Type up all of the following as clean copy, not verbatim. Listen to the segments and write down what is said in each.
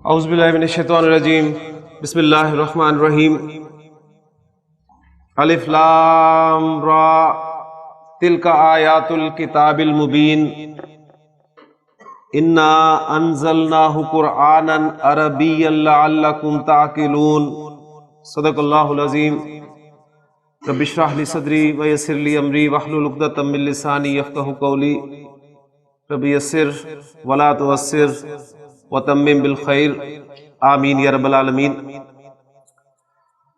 اعوذ باللہ من الشیطان الرجیم بسم اللہ الرحمن الرحیم الف لام را تلک آیات الکتاب المبین انا انزلناہ قرآنا عربیا لعلکم تعقلون صدق اللہ العظیم رب اشرح لی صدری ویسر لی امری واحلل عقدۃ من لسانی یفقہوا قولی رب یسر ولا تعسر وتمم بالخیر آمین یا رب العالمین۔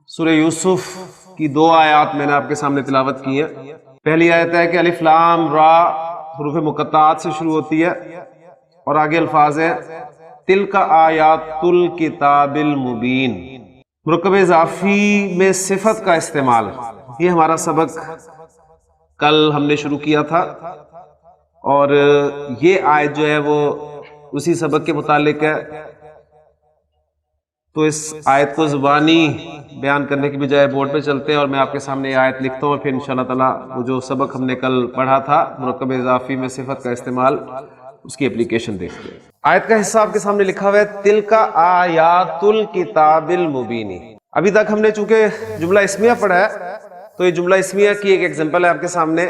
سورہ یوسف کی دو آیات میں نے آپ کے سامنے تلاوت کی ہے۔ پہلی آیت ہے کہ الف لام را حروف مقطعات سے شروع ہوتی ہے اور آگے الفاظ ہیں تلک آیات الکتاب المبین۔ مرکب اضافی میں صفت کا استعمال، یہ ہمارا سبق کل ہم نے شروع کیا تھا، اور یہ آیت جو ہے وہ اسی سبق کے متعلق ہے، تو اس آیت کو زبانی بیان کرنے کی بجائے بورڈ پہ چلتے ہیں اور میں آپ کے سامنے یہ آیت لکھتا ہوں، اور پھر انشاءاللہ تعالیٰ وہ جو سبق ہم نے کل پڑھا تھا مرکب اضافی میں صفت کا استعمال، اس کی اپلیکیشن دیکھتے ہیں۔ آیت کا حصہ آپ کے سامنے لکھا ہوا ہے تلک آیات الکتاب المبین۔ ابھی تک ہم نے چونکہ جملہ اسمیہ پڑھا ہے تو یہ جملہ اسمیہ کی ایک ایگزامپل ہے آپ کے سامنے۔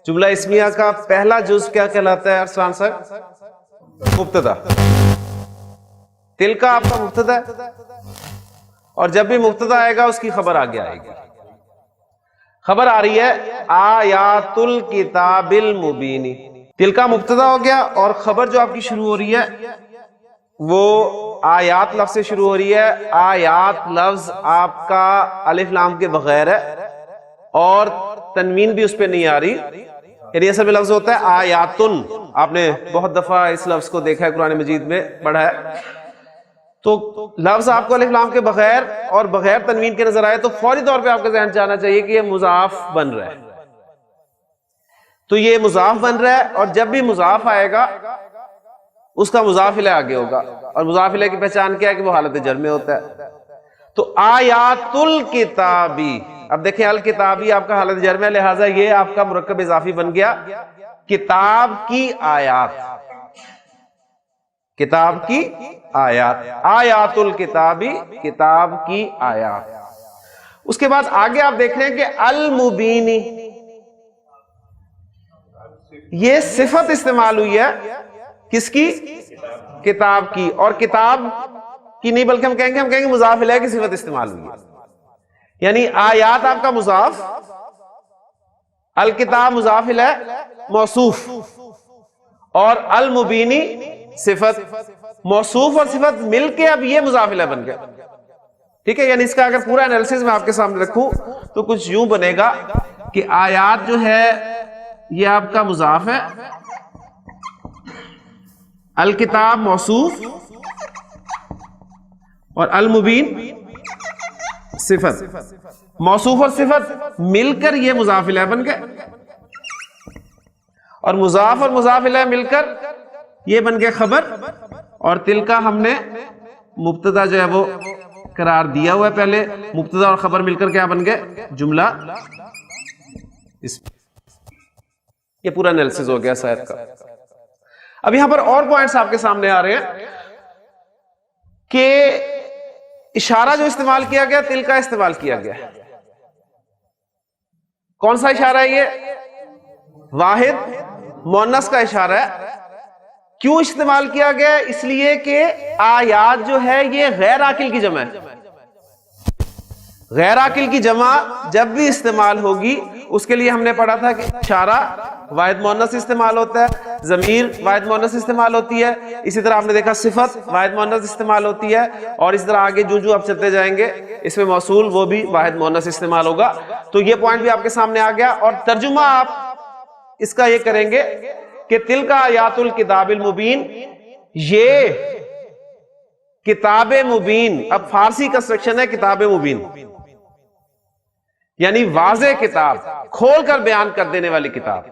جملہ اسمیہ کا پہلا جز کیا کہلاتا ہے ارسلان صاحب؟ مبتدا۔ تلک آپ کا مبتدا ہے، اور جب بھی مبتدا آئے گا اس کی خبر آگے آئے گی۔ خبر آ رہی ہے آیات الکتاب المبین۔ تلک مبتدا ہو گیا، اور خبر جو آپ کی شروع ہو رہی ہے وہ آیات لفظ سے شروع ہو رہی ہے۔ آیات لفظ آپ کا الف لام کے بغیر ہے اور تنوین بھی اس پہ نہیں آ رہی، یعنی اصل میں لفظ ہوتا ہے آیاتن۔ آپ نے بہت دفعہ اس لفظ کو دیکھا ہے، قرآن مجید میں پڑھا ہے، تو لفظ آپ کو الف لام کے بغیر اور بغیر تنوین کے نظر آئے تو فوری طور پہ آپ کا ذہن جانا چاہیے کہ یہ مضاف بن رہا ہے، تو یہ مضاف بن رہا ہے، اور جب بھی مضاف آئے گا اس کا مضاف الیہ آگے ہوگا، اور مضاف الیہ کی پہچان کیا ہے کہ وہ حالت جر میں ہوتا ہے۔ تو آیات الکتابی، اب دیکھیں الکتابی آپ کا حالت جر میں، لہٰذا یہ آپ کا مرکب اضافی بن گیا کتاب کی آیات۔ کتاب کی آیات، آیات الکتابی، کتاب کی آیات۔ اس کے بعد آگے آپ دیکھ رہے ہیں کہ المبینی، یہ صفت استعمال ہوئی ہے کس کی؟ کتاب کی، اور کتاب کی نہیں بلکہ ہم کہیں گے مضاف الیہ کی صفت استعمال ہوئی ہے، یعنی آیات آپ کا مضاف، الکتاب مضاف الیہ موصوف، اور المبینی صفت۔ موصوف اور صفت مل کے اب یہ مضاف الیہ بن گیا، ٹھیک ہے؟ یعنی اس کا اگر پورا انالیسس میں آپ کے سامنے رکھوں تو کچھ یوں بنے گا کہ آیات جو ہے یہ آپ کا مضاف ہے، الکتاب موصوف، اور المبین صفت۔ موصوف اور صفت مل کر یہ مضاف الیہ بن گئے، اور مضاف اور مضاف الیہ مل کر یہ بن گئے خبر، اور تلکا ہم نے مبتدا جو ہے وہ قرار دیا ہوا ہے پہلے، مبتدا اور خبر مل کر کیا بن گئے؟ جملہ۔ یہ پورا انالیسس ہو گیا شاید کا۔ اب یہاں پر اور پوائنٹس آپ کے سامنے آ رہے ہیں کہ اشارہ جو استعمال کیا گیا تلکا استعمال کیا گیا، کون سا اشارہ ہے؟ یہ واحد مؤنث کا اشارہ ہے۔ کیوں استعمال کیا گیا؟ اس لیے کہ آیات جو ہے یہ غیر عاقل کی جمع ہے۔ غیر عاقل کی جمع جب بھی استعمال ہوگی اس کے لیے ہم نے پڑھا تھا کہ اشارہ واحد مؤنث استعمال ہوتا ہے، ضمیر واحد مؤنث استعمال ہوتی ہے، اسی طرح آپ نے دیکھا صفت واحد مؤنث استعمال ہوتی ہے، اور اس طرح آگے جو آپ چلتے جائیں گے اس میں موصول وہ بھی واحد مؤنث استعمال ہوگا۔ تو یہ پوائنٹ بھی آپ کے سامنے آ گیا، اور ترجمہ آپ اس کا یہ کریں گے کہ تلک آیات الکتاب المبین، یہ کتاب مبین، اب فارسی کنسٹرکشن ہے کتاب مبین، یعنی واضح کتاب، کھول کر بیان کر دینے والی کتاب،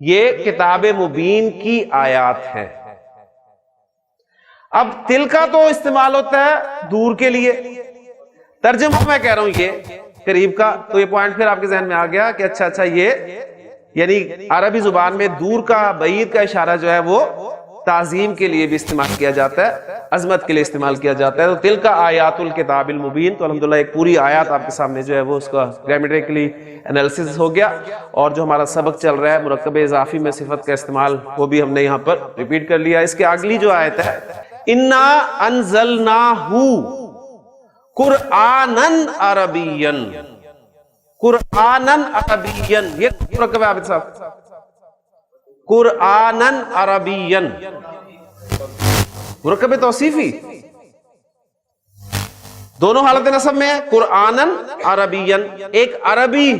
یہ کتاب مبین کی آیات ہے۔ اب تلکا تو استعمال ہوتا ہے دور کے لیے، ترجمہ میں کہہ رہا ہوں یہ قریب کا، تو یہ پوائنٹ پھر آپ کے ذہن میں آ گیا کہ اچھا یہ یعنی عربی زبان میں دور کا بعید کا اشارہ جو ہے وہ تعظیم کے لیے بھی استعمال کیا جاتا ہے، عظمت کے لیے استعمال کیا جاتا ہے. تو تلک آیات الکتاب المبین، تو الحمدللہ ایک پوری آیات آپ کے سامنے جو ہے وہ اس کا گرامیٹیکلی انالیسس ہو گیا. اور جو ہمارا سبق چل رہا ہے مرکب اضافی میں صفت کا استعمال، وہ بھی ہم نے یہاں پر ریپیٹ کر لیا. اس کے اگلی جو آیت ہے انا انزلناہ قرآنن عربین، قرآنن عربین، یہ مرکب ہے عابد صاحب، قرآنن عربین، مرکب توصیفی، دونوں حالت نصب میں ہے. قرآنن عربین، ایک عربی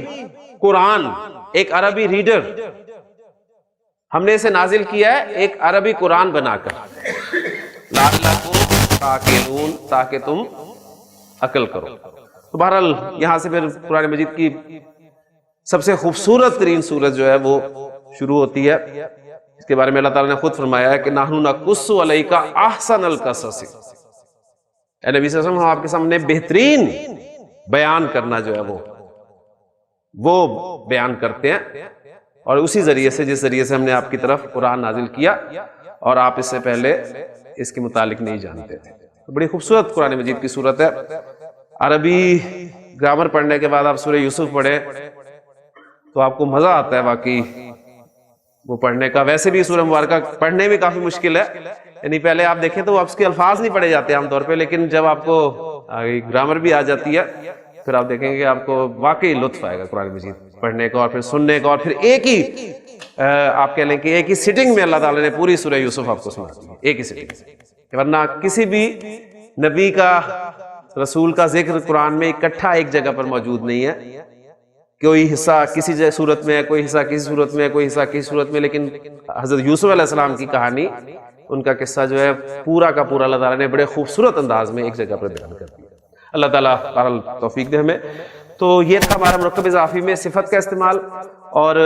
قرآن، ایک عربی ریڈر ہم نے اسے نازل کیا ہے ایک عربی قرآن بنا کر، لعلکم تعقلون، تاکہ تم عقل کرو. تو بہرحال یہاں سے پھر قرآن مجید کی سب سے خوبصورت ترین سورت جو ہے وہ شروع ہوتی ہے. اس کے بارے میں اللہ تعالیٰ نے خود فرمایا ہے کہ نحن نقص علیک احسن القصص. اے نبی صلی اللہ علیہ وسلم، ہم آپ کے سامنے بہترین بیان کرنا جو ہے وہ بیان کرتے ہیں، اور اسی ذریعے سے جس ذریعے سے ہم نے آپ کی طرف قرآن نازل کیا اور آپ اس سے پہلے اس کے متعلق نہیں جانتے تھے. بڑی خوبصورت قرآن مجید کی صورت ہے. عربی گرامر پڑھنے کے بعد آپ سورہ یوسف پڑھیں تو آپ کو مزہ آتا ہے واقعی وہ پڑھنے کا. ویسے بھی سورہ مبارکہ پڑھنے میں کافی مشکل ہے، یعنی پہلے آپ دیکھیں تو اس کے الفاظ نہیں پڑھے جاتے عام طور پہ، لیکن جب آپ کو گرامر بھی آ جاتی ہے پھر آپ دیکھیں گے آپ کو واقعی لطف آئے گا قرآن مجید پڑھنے کا اور پھر سننے کا. اور پھر ایک ہی آپ کہہ لیں کہ ایک ہی سٹنگ میں اللہ تعالیٰ نے پوری سورہ یوسف آپ کو سنا دی، ایک ہی سٹنگ سے. ورنہ کسی بھی نبی کا، رسول کا ذکر قرآن میں اکٹھا ایک جگہ پر موجود نہیں ہے. کوئی حصہ کسی صورت میں ہے، کوئی حصہ کسی صورت میں ہے، کوئی حصہ کسی صورت میں. لیکن حضرت یوسف علیہ السلام کی کہانی، ان کا قصہ جو ہے پورا کا پورا اللہ تعالیٰ نے بڑے خوبصورت انداز میں ایک جگہ پر بیان کر دیا. اللہ تعالیٰ بہرحال توفیق دے ہمیں. تو یہ تھا ہمارا مرکب اضافی میں صفت کا استعمال. اور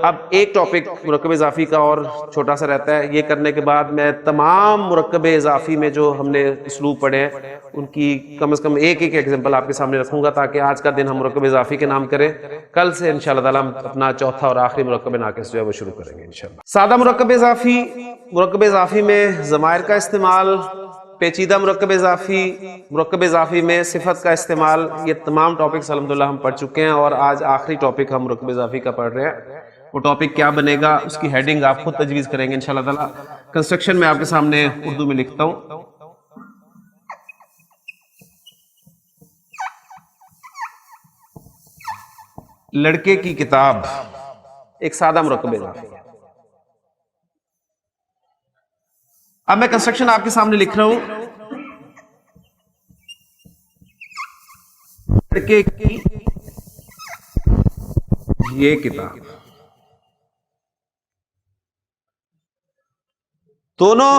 اب ایک ٹاپک مرکب اضافی کا اور چھوٹا سا رہتا ہے. یہ کرنے کے بعد میں تمام مرکب اضافی میں جو ہم نے اسلوب پڑھے ہیں ان کی کم از کم ایک ایگزامپل آپ کے سامنے رکھوں گا، تاکہ آج کا دن ہم مرکب اضافی کے نام کریں. کل سے انشاءاللہ تعالیٰ ہم اپنا چوتھا اور آخری مرکب ناقص جو ہے وہ شروع کریں گے انشاءاللہ. سادہ مرکب اضافی، مرکب اضافی میں ضمائر کا استعمال، پیچیدہ مرکب اضافی میں صفت کا استعمال، یہ تمام ٹاپکس الحمدللہ ہم پڑھ چکے ہیں. اور آج آخری ٹاپک ہم مرکب اضافی کا پڑھ رہے ہیں. وہ ٹاپک کیا بنے گا اس کی ہیڈنگ آپ خود تجویز کریں گے انشاءاللہ تعالیٰ. کنسٹرکشن میں آپ کے سامنے اردو میں لکھتا ہوں. لڑکے کی کتاب ایک سادہ مرکب اضافی ہے. اب میں کنسٹرکشن آپ کے سامنے لکھ رہا ہوں. لڑکے کی یہ کتاب، دونوں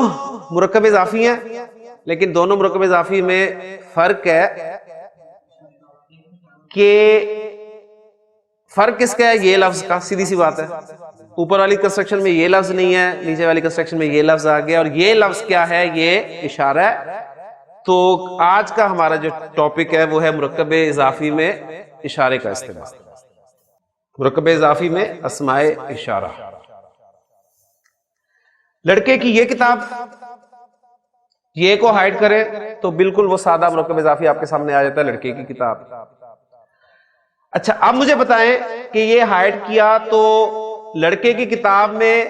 مرکب اضافی ہیں، لیکن دونوں مرکب اضافی میں فرق ہے کہ فرق کس کا ہے؟ یہ لفظ کا. سیدھی سی بات ہے، اوپر والی کنسٹرکشن میں یہ لفظ نہیں ہے، نیچے والی کنسٹرکشن میں یہ لفظ آ گیا. اور یہ لفظ کیا ہے؟ یہ اشارہ ہے. تو آج کا ہمارا جو ٹاپک ہے وہ ہے مرکب اضافی میں اشارے کا استعمال. مرکب اضافی میں اسماء اشارہ. لڑکے کی یہ کتاب، یہ کو ہائیڈ کرے تو بالکل وہ سادہ مرکب اضافی آپ کے سامنے آ جاتا ہے، لڑکے کی کتاب. اچھا اب مجھے بتائیں کہ یہ ہائیڈ کیا تو لڑکے کی کتاب میں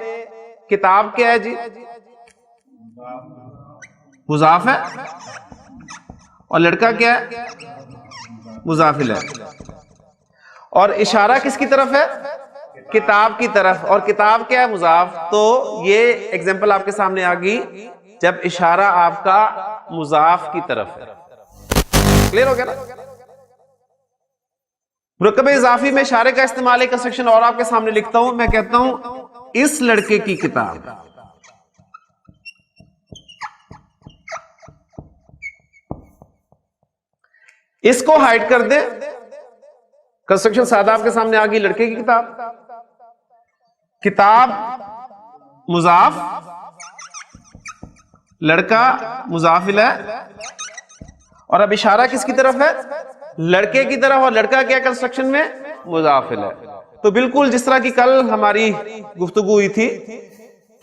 کتاب کیا ہے جی؟ مضاف ہے. اور لڑکا کیا ہے؟ مضاف الیہ. اور اشارہ کس کی طرف ہے؟ کتاب کی طرف. اور کتاب کیا ہے؟ مضاف. تو یہ ایگزامپل آپ کے سامنے آ گئی جب اشارہ آپ کا مضاف کی طرف ہے. کلیئر ہو گیا نا؟ مرکب اضافی میں اشارے کا استعمال ایک کنسٹرکشن اور آپ کے سامنے لکھتا ہوں. میں کہتا ہوں اس لڑکے کی کتاب. اس کو ہائیڈ کر دے. کنسٹرکشن سادہ آپ کے سامنے آ گئی، لڑکے کی کتاب، کتاب مضاف، لڑکا مضاف الیہ. اور اب اشارہ کس کی طرف ہے؟ لڑکے کی طرف. اور لڑکا کیا کنسٹرکشن میں؟ مضاف الیہ. تو بالکل جس طرح کی کل ہماری گفتگو ہوئی تھی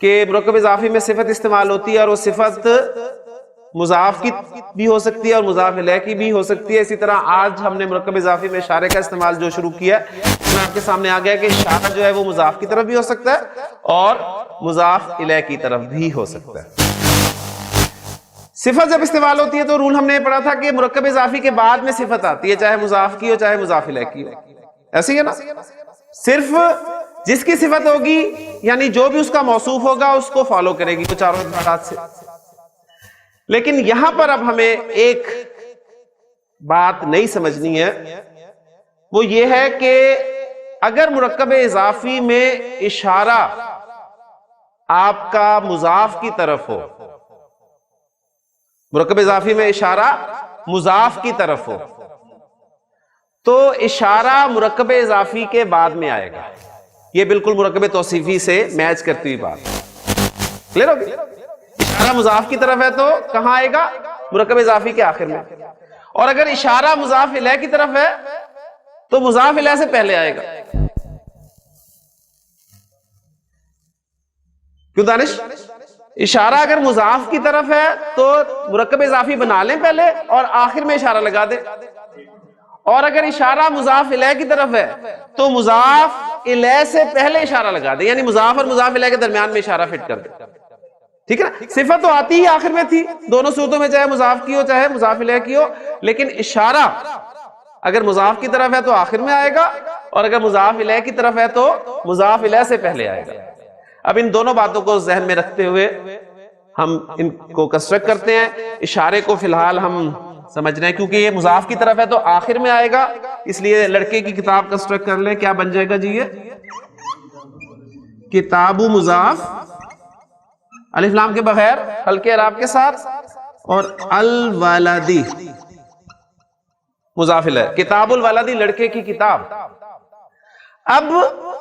کہ مرکب اضافی میں صفت استعمال ہوتی ہے اور وہ صفت مضاف کی بھی ہو سکتی ہے اور مضاف الیہ کی بھی ہو سکتی ہے. اسی طرح آج ہم نے مرکب اضافی میں اشارے کا استعمال جو شروع کیا اس میں آپ کے سامنے آ گیا کہ اشارہ جو ہے وہ مضاف کی طرف بھی ہو سکتا ہے اور مضاف الیہ کی طرف بھی ہو سکتا ہے. صفت جب استعمال ہوتی ہے تو رول ہم نے پڑھا تھا کہ مرکب اضافی کے بعد میں صفت آتی ہے, چاہے مضاف کی ہو چاہے مضاف الیہ کی ہو. ایسے ہی ہے نا, صرف جس کی صفت ہوگی یعنی جو بھی اس کا موصوف ہوگا اس کو فالو کرے گی وہ چاروں اعتبارات سے. لیکن یہاں پر اب ہمیں ایک بات نہیں سمجھنی ہے, وہ یہ ہے کہ اگر مرکب اضافی میں اشارہ آپ کا مضاف کی طرف ہو, مرکب اضافی میں اشارہ مضاف کی طرف ہو, تو اشارہ مرکب اضافی کے بعد میں آئے گا. یہ بالکل مرکب توصیفی سے میچ کرتی ہوئی بات. کلیئر ہوگی؟ اشارہ مضاف کی طرف ہے تو کہاں آئے گا؟ مرکب اضافی کے آخر میں. اور اگر اشارہ مضاف الیہ کی طرف ہے تو مضاف الیہ سے پہلے آئے گا. کیوں دانش؟ اشارہ اگر مضاف کی طرف ہے تو مرکب اضافی بنا لیں پہلے اور آخر میں اشارہ لگا دیں, اور اگر اشارہ مضاف الیہ کی طرف ہے تو مضاف الیہ سے پہلے اشارہ لگا دیں, یعنی مضاف اور مضاف الیہ کے درمیان میں اشارہ فٹ کر دیں. ٹھیک ہے نا, صفت تو آتی ہی آخر میں تھی دونوں صورتوں میں, چاہے مضاف کی ہو چاہے مضاف الیہ کی ہو, لیکن اشارہ اگر مضاف کی طرف ہے تو آخر میں آئے گا اور اگر مضاف الیہ کی طرف ہے تو مضاف الیہ سے پہلے آئے گا. اب ان دونوں باتوں کو ذہن میں رکھتے ہوئے ہم ان کو کنسٹرکٹ کرتے ہیں. اشارے کو فی الحال ہم سمجھ رہے ہیں کیونکہ یہ مضاف کی طرف ہے تو آخر میں آئے گا, اس لیے لڑکے کی کتاب کنسٹرکٹ کر لیں. کیا بن جائے گا جی؟ یہ کتاب مضاف الف لام کے بغیر ہلکے اعراب کے ساتھ اور الولدی مضاف الیہ, کتاب الولدی لڑکے کی کتاب. اب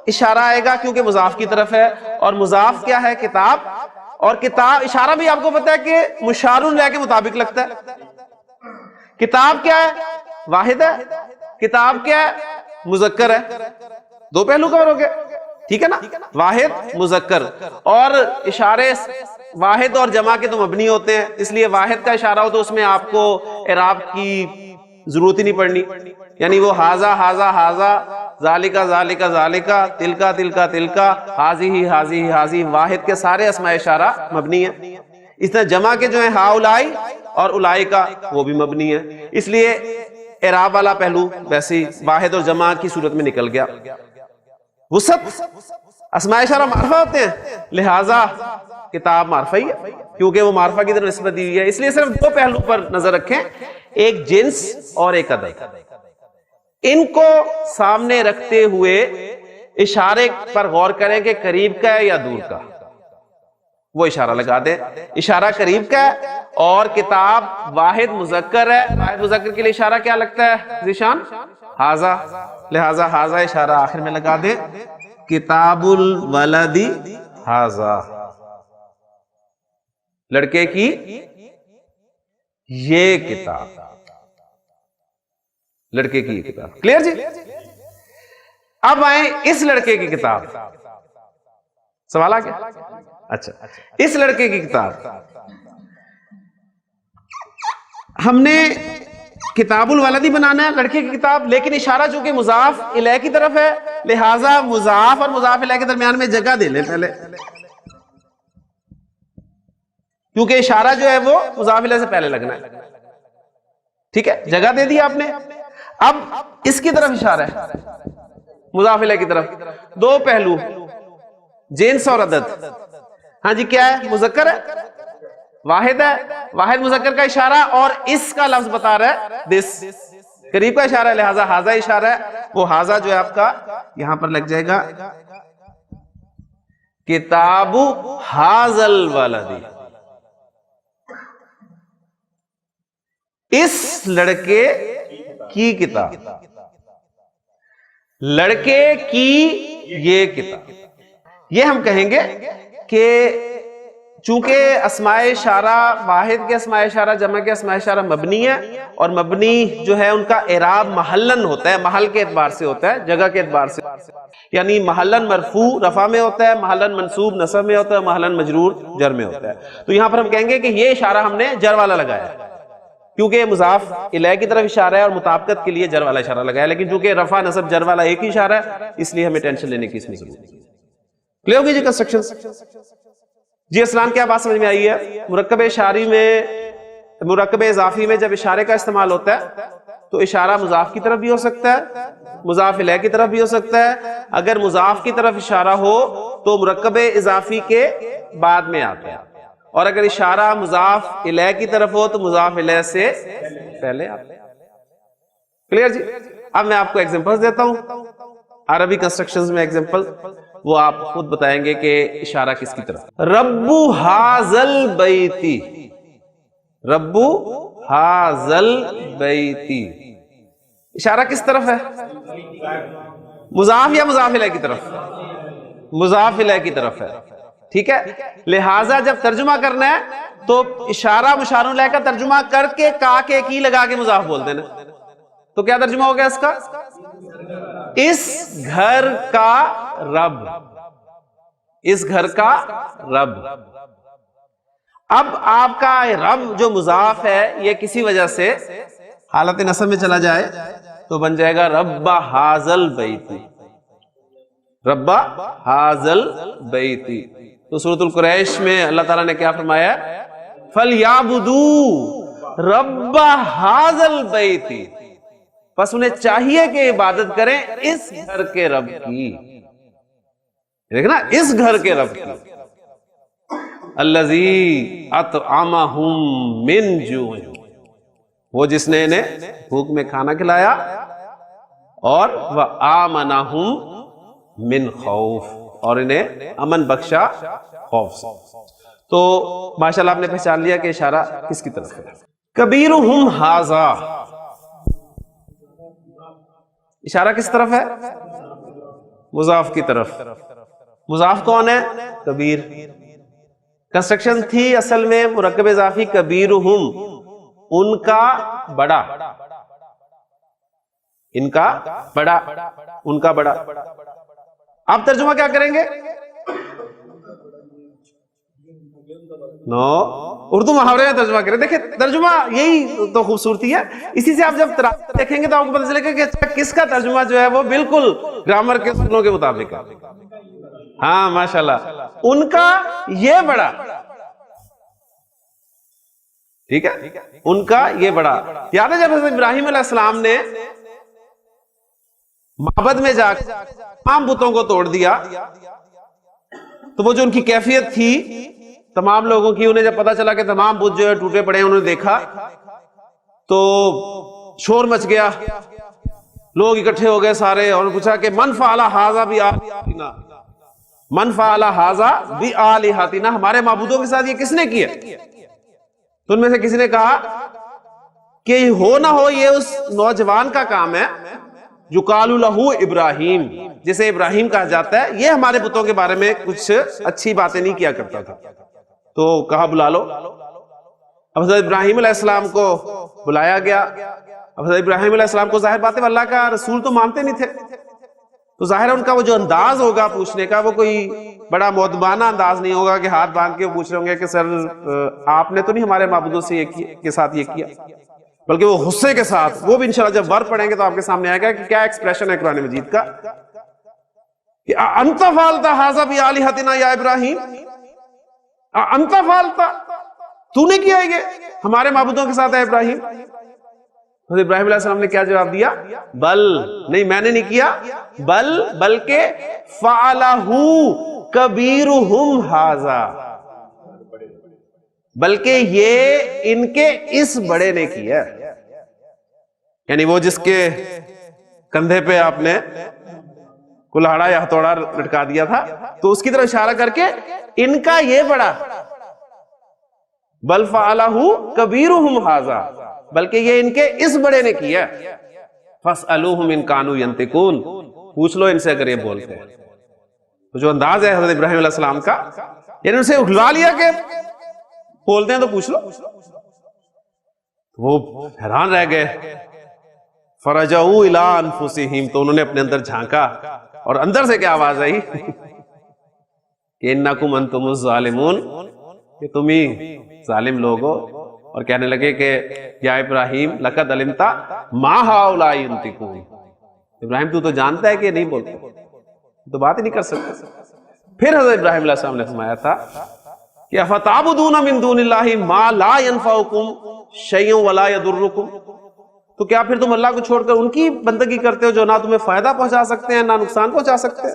اشارہ آئے گا کیونکہ مضاف کی طرف ہے اور مضاف کیا ہے؟ کتاب. اور کتاب اشارہ بھی آپ کو پتا ہے کہ مشار الیہ کے مطابق لگتا ہے. کتاب کیا ہے؟ واحد ہے. کتاب کیا ہے؟ مذکر ہے. دو پہلو کور ہو گئے. ٹھیک ہے نا, واحد مذکر. اور اشارے واحد اور جمع کے تو مبنی ہوتے ہیں, اس لیے واحد کا اشارہ ہو تو اس میں آپ کو اعراب کی ضرورت ہی نہیں پڑنی, یعنی وہ ہاذا ہاذا ہاذا, ذالکا ذالکا ذالکا, تلکا تلکا تلکا, ہاذی ہاذی ہاذی, واحد کے سارے اسماء اشارہ مبنی ہیں. اس طرح جمع کے جو ہیں ہا اولائی اور اولائی کا وہ بھی مبنی ہے, اس لیے اعراب والا پہلو ویسے واحد اور جمع کی صورت میں نکل گیا. وسط اسماء اشارہ معرفہ ہوتے ہیں, لہذا کتاب معرفہ ہی ہے کیونکہ وہ معرفہ کی طرف نسبت دی ہوئی ہے. اس لیے صرف دو پہلو پر نظر رکھیں, ایک جنس اور ایک عدد. ان کو سامنے رکھتے ہوئے اشارے پر غور کریں کہ قریب کا ہے یا دور کا, وہ اشارہ لگا دیں. اشارہ قریب کا ہے اور کتاب واحد مذکر ہے, واحد مذکر کے لیے اشارہ کیا لگتا ہے ذیشان؟ ہاذا, لہذا ہاذا اشارہ آخر میں لگا دیں. کتاب الولدی ہاذا, لڑکے کی یہ کتاب, لڑکے کی یہ کتاب. کلیئر جی؟ اب آئیں اس لڑکے کی کتاب. سوال آ گیا؟ اچھا, اس لڑکے کی کتاب ہم نے کتاب الولدی بنانا ہے, لڑکے کی کتاب, لیکن اشارہ چونکہ مضاف الیہ کی طرف ہے لہذا مضاف اور مضاف الیہ کے درمیان میں جگہ دے لیں پہلے, کیونکہ اشارہ جو ہے وہ مضاف الیہ سے پہلے لگنا ہے. ٹھیک ہے, جگہ دے دی آپ نے. اب اس کی طرف اشارہ ہے مضاف الیہ کی طرف. دو پہلو, جنس اور عدد. ہاں جی, کیا ہے؟ مذکر ہے, واحد ہے, واحد مذکر کا اشارہ, اور اس کا لفظ بتا رہا ہے دس, قریب کا اشارہ ہے لہذا ہاذا اشارہ ہے. وہ ہاذا جو ہے آپ کا یہاں پر لگ جائے گا کتاب ہاذا الولدی, اس لڑکے کی کتاب, لڑکے کی یہ کتاب. یہ ہم کہیں گے کہ چونکہ اسماء اشارہ واحد کے اسماء اشارہ جمع کے اسماء اشارہ مبنی ہے، اور مبنی جو ہے ان کا اعراب محلن ہوتا ہے، محل کے اعتبار سے ہوتا ہے، جگہ کے اعتبار سے، یعنی محلن مرفوع رفع میں ہوتا ہے، محلن منصوب نصب میں ہوتا ہے، محلن مجرور جر میں ہوتا ہے. تو یہاں پر ہم کہیں گے کہ یہ اشارہ ہم نے جر والا لگایا ہے، کیونکہ یہ مضاف الیہ کی طرف اشارہ ہے اور مطابقت کے لیے جر والا اشارہ لگایا ہے، لیکن چونکہ رفع نصب جر والا ایک ہی اشارہ ہے اس لیے ہمیں ٹینشن لینے کی اس میں ضرورت نہیں. کلیئر ہوگی جی کنسٹرکشن؟ جی اسلام کیا بات سمجھ میں آئی ہے؟ مرکب اشاری میں، مرکب اضافی میں جب اشارے کا استعمال ہوتا ہے تو اشارہ مضاف کی طرف بھی ہو سکتا ہے، مضاف الیہ کی طرف بھی ہو سکتا ہے. اگر مضاف کی طرف اشارہ ہو تو مرکب اضافی کے بعد میں آتا ہے، اور اگر اشارہ مضاف الیہ کی طرف ہو تو مضاف الیہ سے پہلے آتا ہے. کلیئر جی؟ اب میں آپ کو ایگزامپلز دیتا ہوں عربی کنسٹرکشنز میں، ایگزامپل وہ آپ خود بتائیں گے کہ اشارہ کس کی طرف. رب حاذل بیتی، رب حاذل بیتی، اشارہ کس طرف ہے؟ مضاف یا مضاف الیہ کی طرف؟ مضاف الیہ کی طرف ہے. ٹھیک ہے، لہٰذا جب ترجمہ کرنا ہے تو اشارہ مشار الیہ کا ترجمہ کر کے کا کے کی لگا کے مضاف بول دینا. تو کیا ترجمہ ہو گیا اس کا؟ اس گھر کا رب، اس گھر کا رب. اب آپ کا رب جو مضاف ہے یہ کسی وجہ سے حالت نصب میں چلا جائے تو بن جائے گا رب حاذل بیتی، رب حاذل بیتی. تو سورۃ القریش میں اللہ تعالیٰ نے کیا فرمایا؟ فَلْيَعْبُدُوا رَبَّ هَذَا الْبَيْتِ، پس انہیں چاہیے کہ عبادت کریں اس گھر کے رب کی. دیکھنا، اس گھر کے رب کی. الذی اطعمہم من جوع، وہ جس نے انہیں بھوک میں کھانا کھلایا، اور وآمنہم من خوف، اور انہیں امن بخشا خوف سے. تو ماشاءاللہ آپ نے پہچان لیا کہ اشارہ کس کی طرف ہے. کبیرہم ھذا، اشارہ کس طرف ہے؟ مضاف کی طرف. مضاف کون ہے؟ کبیر. کنسٹرکشن تھی اصل میں مرکب اضافی کبیرہم، ان کا بڑا، ان کا بڑا، ان کا بڑا. آپ ترجمہ کیا کریں گے؟ اردو محاورے میں ترجمہ کریں. دیکھیں ترجمہ یہی تو خوبصورتی ہے، اسی سے آپ جب تراکیب دیکھیں گے تو آپ کو پتہ چلے گا کہ کس کا ترجمہ جو ہے وہ بالکل گرامر کے اصولوں کے مطابق ہے. ہاں ماشاءاللہ، ان کا یہ بڑا، ٹھیک ہے، ان کا یہ بڑا. یاد ہے جب حضرت ابراہیم علیہ السلام نے معبد میں جا کر تمام بتوں کو توڑ دیا تو وہ جو ان کی کیفیت تھی تمام لوگوں کی، انہیں جب پتا چلا کہ تمام بت جو ہے ٹوٹے پڑے ہیں، انہوں نے دیکھا تو شور مچ گیا، لوگ اکٹھے ہو گئے سارے، اور پوچھا کہ من فعل ھذا بآلہتنا، من فعل ھذا بآلہتنا، ہمارے معبودوں کے ساتھ یہ کس نے کیا؟ تو ان میں سے کسی نے کہا کہ ہو نہ ہو یہ اس نوجوان کا کام ہے یقال لہ ابراہیم، جسے ابراہیم کہا جاتا ہے، یہ ہمارے بتوں کے بارے میں کچھ اچھی باتیں نہیں کیا کرتا تھا. تو کہا بلا لو. اب حضرت ابراہیم علیہ السلام کو بلایا گیا. اب حضرت ابراہیم علیہ السلام کو ظاہر بات ہے اللہ کا رسول تو مانتے نہیں تھے، تو ظاہر ہے ان کا وہ جو انداز ہوگا پوچھنے کا وہ کوئی بڑا مؤدبانہ انداز نہیں ہوگا کہ ہاتھ باندھ کے پوچھ رہے ہوں گے کہ سر آپ نے تو نہیں ہمارے معبودوں سے کے ساتھ یہ کیا، بلکہ وہ غصے کے ساتھ، وہ بھی انشاءاللہ جب ور پڑھیں گے تو آپ کے سامنے آئے گا کہ کیا ایکسپریشن ہے قرآن مجید کا کہ انت فعلت ھذا بآلہتنا یا ابراہیم، انت فعلت، تو نے کیا یہ ہمارے معبودوں کے ساتھ ہے ابراہیم. حضرت ابراہیم علیہ السلام نے کیا جواب دیا؟ بل، نہیں میں نے نہیں کیا، بلکہ فعلہ کبیرہم ھذا، بلکہ یہ ان کے اس بڑے نے کیا، یعنی وہ جس کے کندھے پہ آپ نے کلہاڑا یا ہتھوڑا لٹکا دیا تھا تو اس کی طرف اشارہ کر کے ان کا یہ بڑا، بل فعلہ کبیرہم ھذا، بلکہ یہ ان کے اس بڑے نے کیا. فاسألوہم ان کانوا ینطقون، پوچھ لو ان سے اگر یہ بولتے ہیں. تو جو انداز ہے حضرت ابراہیم علیہ السلام کا یعنی اسے اٹھلا لیا کہ بولتے ہیں تو پوچھ لو. وہ حیران رہ گئے. فرجعوا الی انفسہم، تو انہوں نے اپنے اندر جھانکا اور اندر سے کیا آواز آئی کہ انکم انتم الظالمون، کہ تم ہی ظالم لوگ ہو. اور کہنے لگے کہ یا ابراہیم لقد علمت ما ہؤلاء ينطقون، ابراہیم تو جانتا ہے کہ نہیں بولتے، تو بات ہی نہیں کر سکتے. پھر حضرت ابراہیم علیہ السلام نے فرمایا تھا کہ افتعبدون من دون اللہ ما لا ينفعکم شیئا ولا یضرکم، تو کیا پھر تم اللہ کو چھوڑ کر ان کی بندگی کرتے ہو جو نہ تمہیں فائدہ پہنچا سکتے ہیں نہ نقصان پہنچا سکتے ہیں.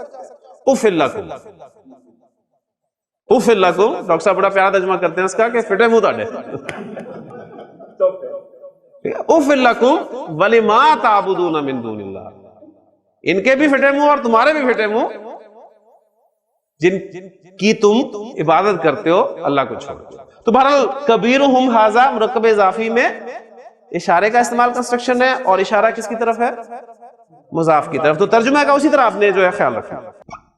اف لکم، اف لکم، ڈاکٹر صاحب بڑا پیارا ترجمہ کرتے ہیں اس کا کہ فٹے منہ تاڑے. اف لکم ولما تعبدون من دون اللہ، ان کے بھی فٹے منہ اور تمہارے بھی فٹے منہ جن کی تم عبادت کرتے ہو اللہ کو چھوڑ کے. تو بہرحال کبیرہم ھذا مرکب اضافی میں اشارے کا استعمال کنسٹرکشن ہے، اور اشارہ کس کی طرف ہے؟ مضاف کی طرف. تو ترجمہ کا اسی طرح آپ نے جو ہے خیال رکھا.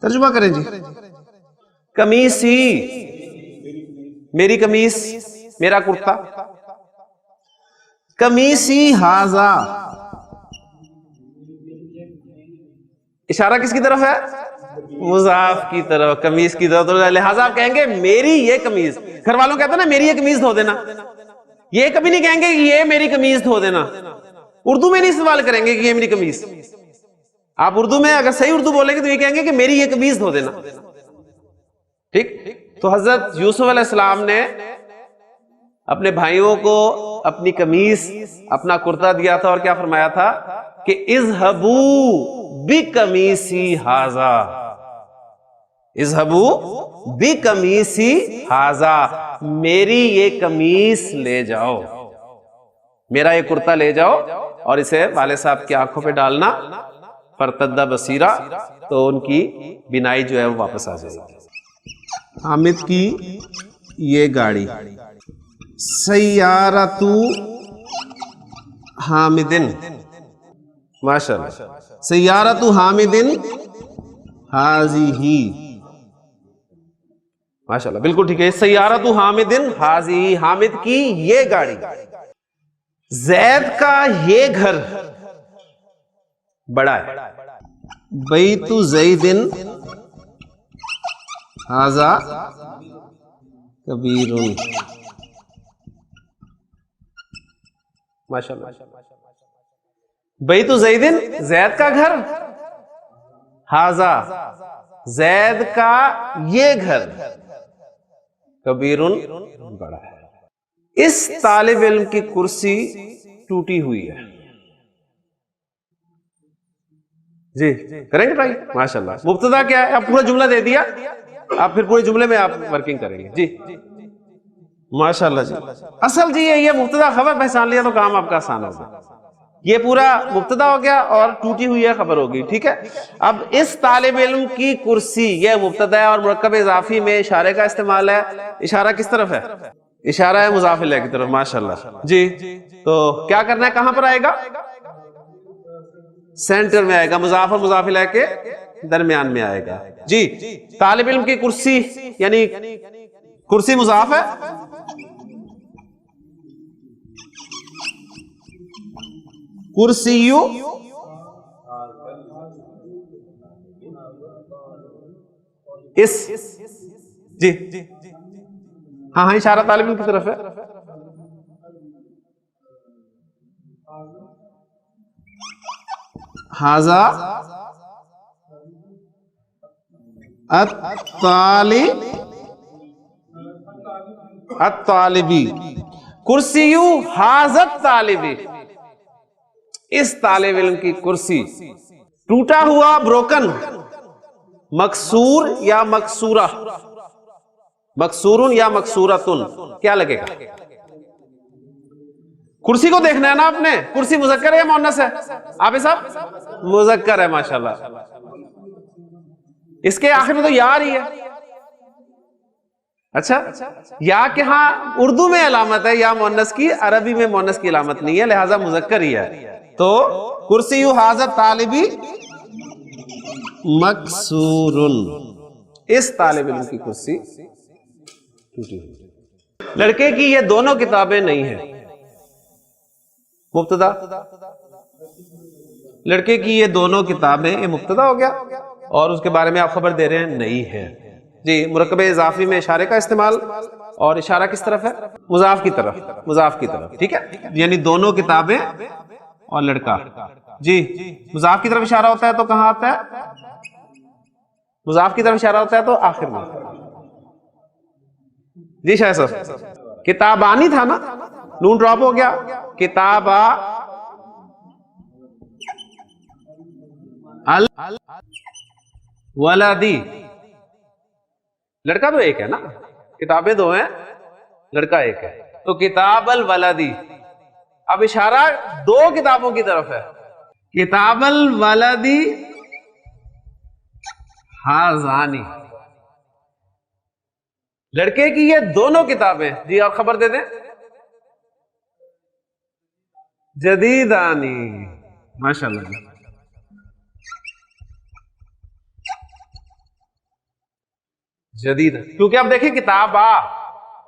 ترجمہ کریں جی. قمیصی، میری قمیص، میرا کرتا. قمیصی ھذا، اشارہ کس کی طرف ہے؟ مضاف کی طرف، قمیص کی طرف. تو لہٰذا آپ کہیں گے میری یہ قمیض. گھر والوں کہتے ہیں نا میری یہ قمیض دھو دینا، یہ کبھی نہیں کہیں گے کہ یہ میری قمیض دھو دینا. اردو میں نہیں استعمال کریں گے کہ یہ میری قمیض. آپ اردو میں اگر صحیح اردو بولیں گے تو یہ کہیں گے کہ میری یہ قمیض دھو دینا. ٹھیک. تو حضرت یوسف علیہ السلام نے اپنے بھائیوں کو اپنی قمیص، اپنا کرتا دیا تھا، اور کیا فرمایا تھا کہ اذهبوا بقمیصی ھذا، اذهبوا بقمیصی ھذا، میری یہ قمیص لے جاؤ، میرا یہ کرتا لے جاؤ اور اسے والد صاحب کی آنکھوں پہ ڈالنا. فرتدہ بصیرہ، تو ان کی بینائی جو ہے وہ واپس آ جائے گی. حامد کی یہ گاڑی، سیارۃ حامدن، ماشاءاللہ، سیارۃ حامدن ھذہ، ماشاءاللہ بالکل ٹھیک ہے. سیارۃ حامدن ھذہ، حامد کی یہ گاڑی. زید کا یہ گھر بڑا ہے. بیت زید ھذہ کبیر، ماشاءاللہ. بیت زید، زید کا گھر، ھذہ، زید کا یہ گھر، کبیر، بڑا ہے. اس طالب علم کی کرسی ٹوٹی ہوئی ہے. جی کریں گے ٹرائی. ماشاءاللہ. مبتدا کیا ہے؟ آپ پورا جملہ دے دیا، آپ پھر پورے جملے میں آپ ورکنگ کریں گے. جی ماشاءاللہ. جی اصل جی یہ مبتدا خبر پہچان لیا تو کام آپ کا آسان ہوگا. یہ پورا مبتدا ہو گیا اور ٹوٹی ہوئی ہے خبر ہوگی. ٹھیک ہے. اب اس طالب علم کی کرسی، یہ مبتدا ہے اور مرکب اضافی میں اشارے کا استعمال ہے. اشارہ کس طرف ہے؟ اشارہ ہے مضاف الیہ کی طرف. ماشاءاللہ. جی تو کیا کرنا ہے؟ کہاں پر آئے گا؟ سینٹر میں آئے گا، مضاف اور مضاف الیہ کے درمیان میں آئے گا. جی طالب علم کی کرسی، یعنی کرسی مضاف ہے، کرسیو اس، جی ہاں ہاں اشارہ طالب علم کی طرف ہے. ھذا الطالبی، کرسیو ھذا الطالبی، اس طالب علم کی کرسی. ٹوٹا ہوا، بروکن، مکسور یا مکسورہ، مکسورن یا مکسورتن، کیا لگے گا؟ کرسی کو دیکھنا ہے نا آپ نے. کرسی مذکر ہے یا مؤنث ہے؟ آپ صاحب مذکر ہے. ماشاءاللہ. اس کے آخر میں تو یا رہی ہے. اچھا، یا کہ ہاں اردو میں علامت ہے یا مؤنث کی، عربی میں مؤنث کی علامت نہیں ہے، لہذا مذکر ہی ہے. تو کرسی ھذا طالبی مکسورن، اس طالب علم کی کرسی ٹوٹی ہوئی. لڑکے کی یہ دونوں کتابیں نہیں ہیں. مبتدا. لڑکے کی یہ دونوں کتابیں، یہ مبتدا ہو گیا، اور اس کے بارے میں آپ خبر دے رہے ہیں نہیں ہے. جی، مرکب اضافی میں اشارے کا استعمال، اور اشارہ کس طرف ہے؟ مضاف کی طرف. مضاف کی طرف، ٹھیک ہے، یعنی دونوں کتابیں اور لڑکا. جی، مضاف کی طرف اشارہ ہوتا ہے تو کہاں آتا ہے؟ مضاف کی طرف اشارہ ہوتا ہے تو آخر میں. جی شاہ صاحب، کتابانی تھا نا، نون ڈراپ ہو گیا. کتابا ولدی. لڑکا تو ایک ہے نا، کتابیں دو ہیں، لڑکا ایک ہے، تو کتاب الولدی. اب اشارہ دو کتابوں کی طرف ہے. کتاب الولدی ہازانی. لڑکے کی یہ دونوں کتابیں. جی آپ خبر دے دیں. جدیدانی. ماشاء اللہ. جدید، کیونکہ آپ دیکھیں کتاب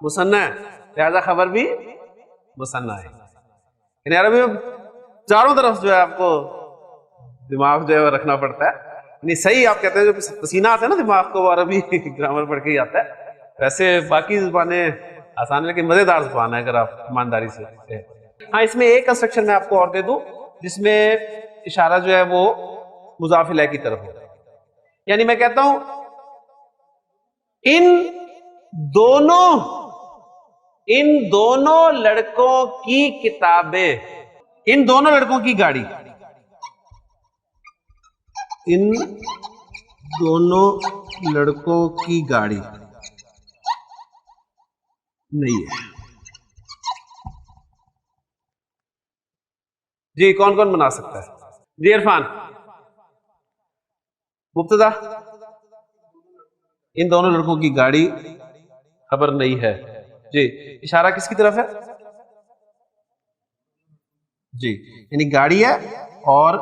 مثنیٰ ہے، لہذا خبر بھی مثنیٰ ہے. یعنی عربی میں چاروں طرف جو ہے آپ کو دماغ جو ہے رکھنا پڑتا ہے. نہیں صحیح آپ کہتے ہیں، جو پسینہ آتا ہے نا دماغ کو، وہ عربی گرامر پڑھ کے ہی آتا ہے. ویسے باقی زبانیں آسان ہے، لیکن مزیدار زبان ہے اگر آپ ایمانداری سے. ہاں، اس میں ایک کنسٹرکشن میں آپ کو اور دے دوں، جس میں اشارہ جو ہے وہ مضاف الیہ کی طرف ہو. یعنی میں کہتا ہوں ان دونوں لڑکوں کی کتابیں، ان دونوں لڑکوں کی گاڑی، ان دونوں لڑکوں کی گاڑی نہیں ہے. جی کون کون بنا سکتا ہے؟ جی عرفان. مبتدا، ان دونوں لڑکوں کی گاڑی خبر نہیں ہے. جی اشارہ کس کی طرف ہے؟ جی، یعنی گاڑی ہے اور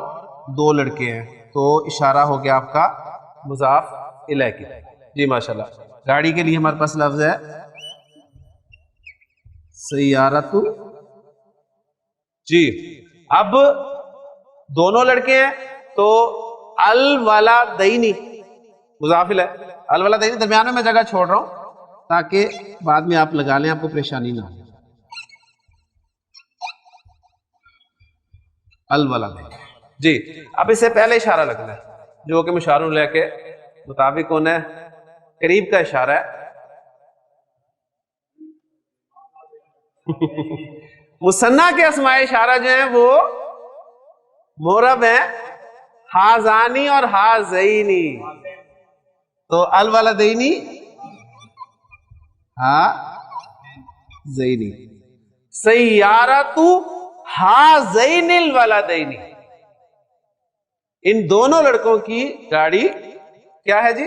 دو لڑکے ہیں، تو اشارہ ہو گیا آپ کا مضاف الیہ کی. جی ماشاءاللہ. گاڑی کے لیے ہمارے پاس لفظ ہے سیارتو. جی اب دونوں لڑکے ہیں تو الولدینی مضاف الیہ. الولدینی درمیان میں جگہ چھوڑ رہا ہوں تاکہ بعد میں آپ لگا لیں، آپ کو پریشانی نہ ہو. الولدین. جی اب اس سے پہلے اشارہ لگنا ہے جو کہ مشار الیہ کے مطابق کون ہے؟ قریب کا اشارہ ہے. مثنیٰ کے اسماء اشارہ جو ہیں وہ مورب ہیں، ہازانی اور ہازینی. تو الولدینی ہازینی. سیارتو ہازین الولدینی. ان دونوں لڑکوں کی گاڑی کیا ہے جی؟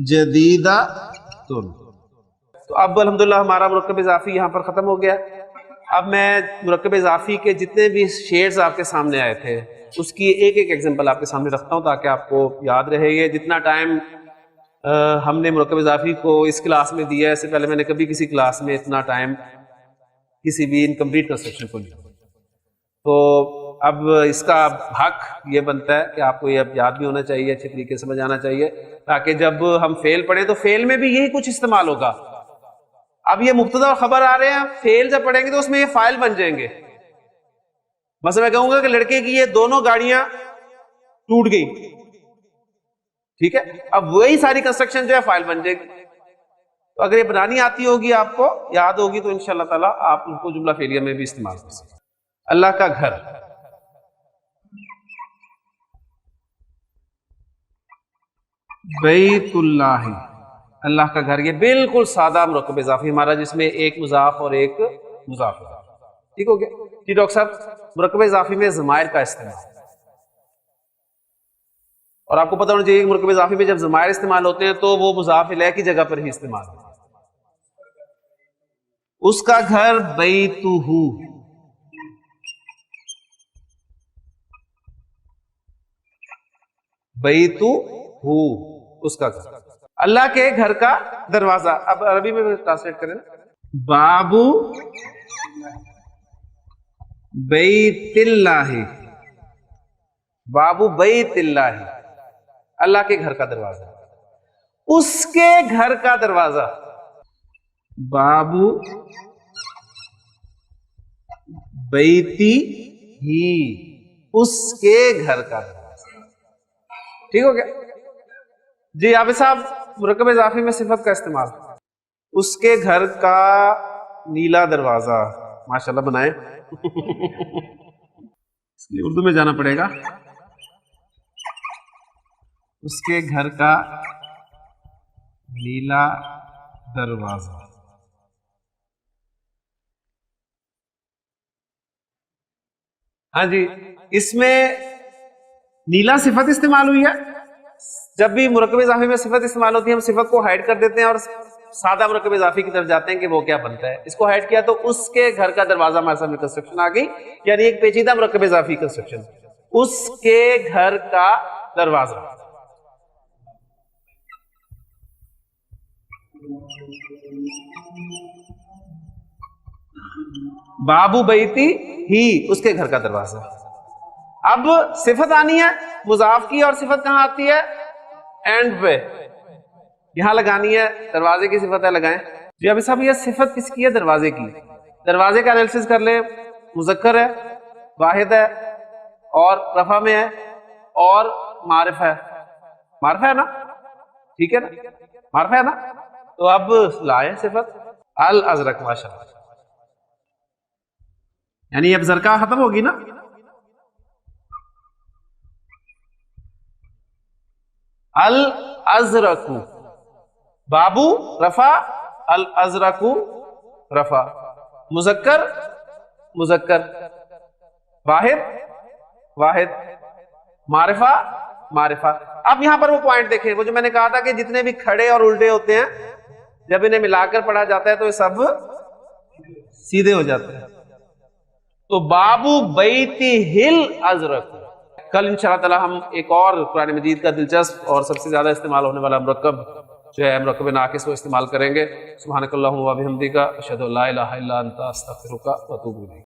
جدیدہ. تو اب الحمدللہ ہمارا مرکب اضافی یہاں پر ختم ہو گیا. اب میں مرکب اضافی کے جتنے بھی شیڈز آپ کے سامنے آئے تھے اس کی ایک ایک ایگزامپل آپ کے سامنے رکھتا ہوں تاکہ آپ کو یاد رہے. یہ جتنا ٹائم ہم نے مرکب اضافی کو اس کلاس میں دیا ہے، اس سے پہلے میں نے کبھی کسی کلاس میں اتنا ٹائم کسی بھی انکمپلیٹ کنسٹرکشن کو نہیں. تو اب اس کا حق یہ بنتا ہے کہ آپ کو یہ اب یاد بھی ہونا چاہیے، اچھے طریقے سے سمجھ آنا چاہیے، تاکہ جب ہم فعل پڑھیں تو فعل میں بھی یہی کچھ استعمال ہوگا. اب یہ مبتدا اور خبر آ رہے ہیں، فعل جب پڑھیں گے تو اس میں یہ فاعل بن جائیں گے. مثلا میں کہوں گا کہ لڑکے کی یہ دونوں گاڑیاں ٹوٹ گئی، ٹھیک ہے، اب وہی ساری کنسٹرکشن جو ہے فاعل بن جائے گی. تو اگر یہ بنانی آتی ہوگی، آپ کو یاد ہوگی، تو انشاءاللہ تعالیٰ آپ ان کو جملہ فعلیہ میں بھی استعمال کر سکتے. اللہ کا گھر. بیت اللہ. اللہ کا گھر، یہ بالکل سادہ مرکب اضافی ہمارا جس میں ایک مضاف اور ایک مضاف. ٹھیک ہو گیا جی ڈاکٹر صاحب. مرکب اضافی میں ضمائر کا استعمال، اور آپ کو پتہ ہونا چاہیے کہ مرکب اضافی میں جب ضمائر استعمال ہوتے ہیں تو وہ مضاف الیہ کی جگہ پر ہی استعمال ہوتے ہیں. اس کا گھر بیتہ. بیتہ اس کا گھر. اللہ کے گھر کا دروازہ. اب عربی میں ٹرانسلیٹ کریں. بابو بیت اللہ، بابو بیت اللہ، اللہ کے گھر کا دروازہ، اس کے گھر کا دروازہ. بابو بیتی ہی، اس کے گھر کا دروازہ. ٹھیک ہو گیا جی. عابد صاحب مرکب اضافی میں صفت کا استعمال. اس کے گھر کا نیلا دروازہ. ماشاءاللہ بنائیں. اس لیے اردو میں جانا پڑے گا. اس کے گھر کا نیلا دروازہ. ہاں جی، اس میں نیلا صفت استعمال ہوئی ہے. جب بھی مرکب اضافی میں صفت استعمال ہوتی ہے ہم صفت کو ہائڈ کر دیتے ہیں اور سادہ مرکب اضافی کی طرف جاتے ہیں کہ وہ کیا بنتا ہے. اس کو ہائڈ کیا تو اس کے گھر کا دروازہ ہمارے سامنے کنسٹرکشن آ گئی، یعنی ایک پیچیدہ مرکب اضافی کنسٹرکشن. اس کے گھر کا دروازہ. بابو بیتی ہی، اس کے گھر کا دروازہ. اب صفت آنی ہے مضاف کی، اور صفت کہاں آتی ہے؟ اینڈ پہ. یہاں لگانی ہے، دروازے کی صفت ہے، لگائیں. جی ابھی صاحب یہ صفت کس کی ہے؟ دروازے کی. دروازے کا انالیسس کر لیں. مذکر ہے، واحد ہے، اور رفع میں ہے، اور معرفہ ہے. معرفہ ہے نا؟ ٹھیک ہے نا؟ معرفہ ہے نا؟ تو اب لائیں صفت الازرق. ماشاءاللہ، یعنی اب زرقا ختم ہوگی نا. الازرق، بابو رفع، الازرق رفع. مذکر مذکر، واحد واحد، معرفہ معرفہ. اب یہاں پر وہ پوائنٹ دیکھیں، وہ جو میں نے کہا تھا کہ جتنے بھی کھڑے اور الٹے ہوتے ہیں جب انہیں ملا کر پڑھا جاتا ہے تو یہ سب سیدھے ہو جاتے ہیں. تو بابو بیتی ہل ازرق. کل انشاءاللہ تعالی ہم ایک اور قرآن مجید کا دلچسپ اور سب سے زیادہ استعمال ہونے والا مرکب جو ہے مرکب ناقص کو استعمال کریں گے. سبحانک اللہم و بحمدک، اشہد ان لا الہ الا انت، استغفرک و اتوب الیک.